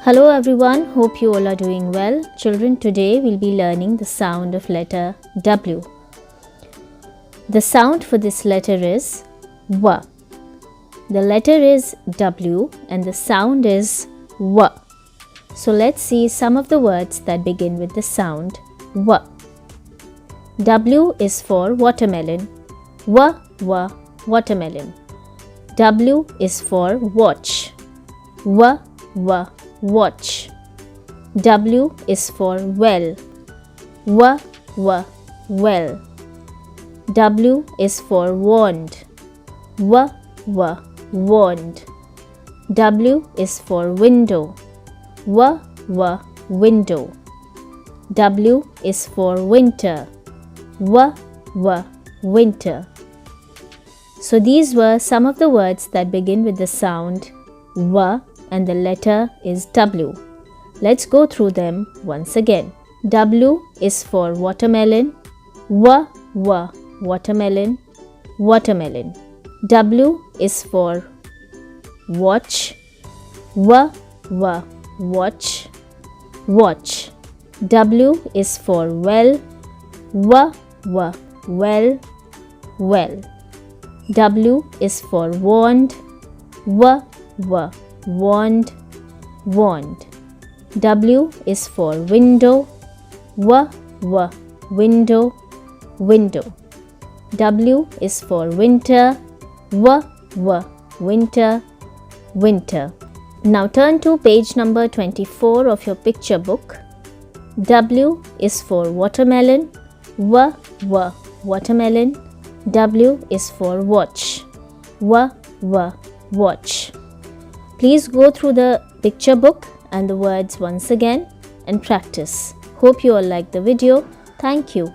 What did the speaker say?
Hello everyone, hope you all are doing well. Children, today we'll be learning the sound of letter W. The sound for this letter is W. The letter is W and the sound is W. So let's see some of the words that begin with the sound W. W is for watermelon. W, watermelon. W is for watch. W, watch. W is for well. W, well. W is for wand. W, wand. W is for window. W, window. W is for winter. W, winter. So these were some of the words that begin with the sound W and the letter is W. Let's go through them once again. W is for watermelon. W, watermelon, watermelon. W is for watch. W, watch, watch. W is for well. W, well, well. W is for wand. W, wand, wand. W is for window. W, window, window. W is for winter. W, winter, winter. Now turn to page number 24 of your picture book. W is for watermelon. W, watermelon. W is for watch. W, watch. Please go through the picture book and the words once again and practice. Hope you all like the video. Thank you.